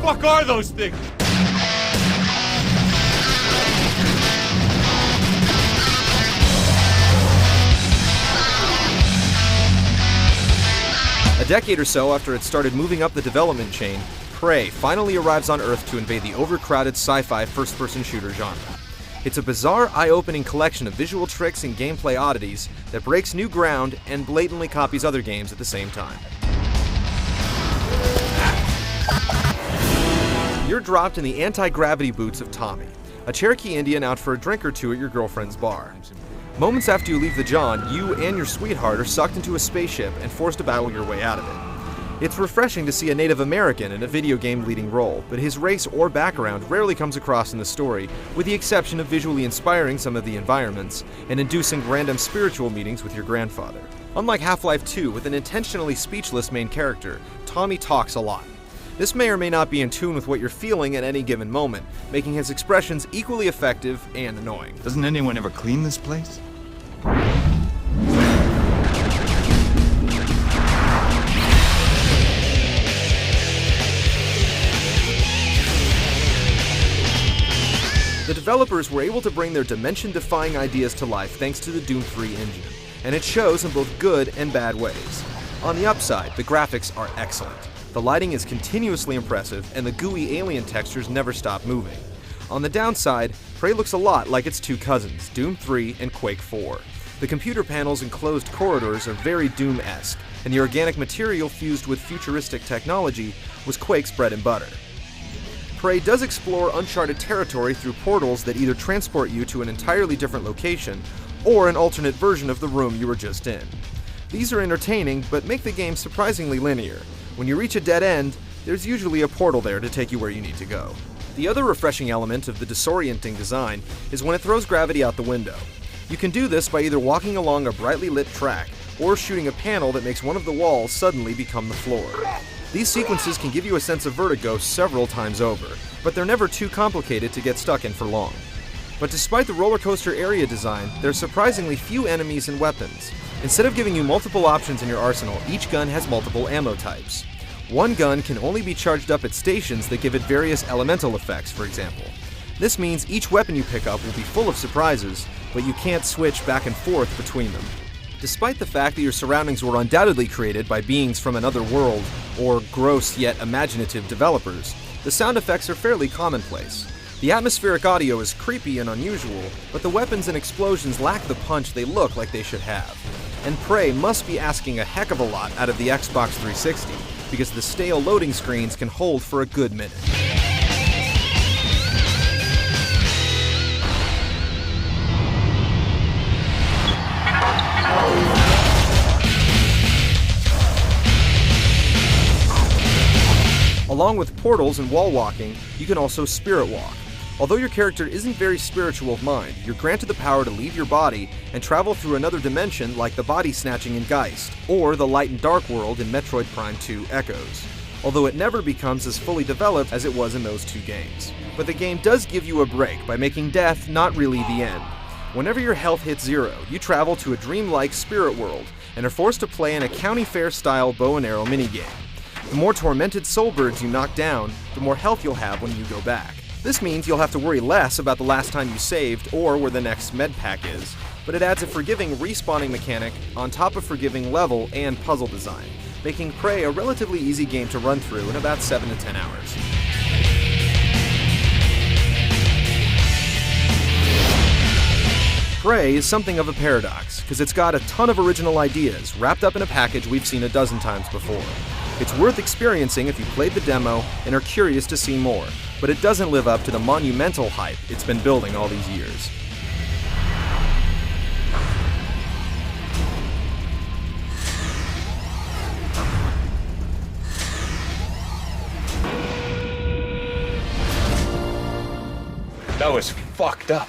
fuck are those things? A decade or so after it started moving up the development chain, Prey finally arrives on Earth to invade the overcrowded sci-fi first-person shooter genre. It's a bizarre, eye-opening collection of visual tricks and gameplay oddities that breaks new ground and blatantly copies other games at the same time. You're dropped in the anti-gravity boots of Tommy, a Cherokee Indian out for a drink or two at your girlfriend's bar. Moments after you leave the John, you and your sweetheart are sucked into a spaceship and forced to battle your way out of it. It's refreshing to see a Native American in a video game leading role, but his race or background rarely comes across in the story, with the exception of visually inspiring some of the environments and inducing random spiritual meetings with your grandfather. Unlike Half-Life 2, with an intentionally speechless main character, Tommy talks a lot. This may or may not be in tune with what you're feeling at any given moment, making his expressions equally effective and annoying. Doesn't anyone ever clean this place? The developers were able to bring their dimension-defying ideas to life thanks to the Doom 3 engine, and it shows in both good and bad ways. On the upside, the graphics are excellent. The lighting is continuously impressive, and the gooey alien textures never stop moving. On the downside, Prey looks a lot like its two cousins, Doom 3 and Quake 4. The computer panels and closed corridors are very Doom-esque, and the organic material fused with futuristic technology was Quake's bread and butter. Prey does explore uncharted territory through portals that either transport you to an entirely different location, or an alternate version of the room you were just in. These are entertaining, but make the game surprisingly linear. When you reach a dead end, there's usually a portal there to take you where you need to go. The other refreshing element of the disorienting design is when it throws gravity out the window. You can do this by either walking along a brightly lit track, or shooting a panel that makes one of the walls suddenly become the floor. These sequences can give you a sense of vertigo several times over, but they're never too complicated to get stuck in for long. But despite the roller coaster area design, there's surprisingly few enemies and weapons. Instead of giving you multiple options in your arsenal, each gun has multiple ammo types. One gun can only be charged up at stations that give it various elemental effects, for example. This means each weapon you pick up will be full of surprises, but you can't switch back and forth between them. Despite the fact that your surroundings were undoubtedly created by beings from another world, or gross yet imaginative developers, the sound effects are fairly commonplace. The atmospheric audio is creepy and unusual, but the weapons and explosions lack the punch they look like they should have. And Prey must be asking a heck of a lot out of the Xbox 360, because the stale loading screens can hold for a good minute. Along with portals and wall walking, you can also spirit walk. Although your character isn't very spiritual of mind, you're granted the power to leave your body and travel through another dimension like the body snatching in Geist, or the light and dark world in Metroid Prime 2 Echoes, although it never becomes as fully developed as it was in those two games. But the game does give you a break by making death not really the end. Whenever your health hits zero, you travel to a dreamlike spirit world and are forced to play in a county fair-style bow and arrow minigame. The more tormented soul birds you knock down, the more health you'll have when you go back. This means you'll have to worry less about the last time you saved or where the next med pack is, but it adds a forgiving respawning mechanic on top of forgiving level and puzzle design, making Prey a relatively easy game to run through in about 7 to 10 hours. Prey is something of a paradox, because it's got a ton of original ideas wrapped up in a package we've seen a dozen times before. It's worth experiencing if you played the demo and are curious to see more, but it doesn't live up to the monumental hype it's been building all these years. That was fucked up.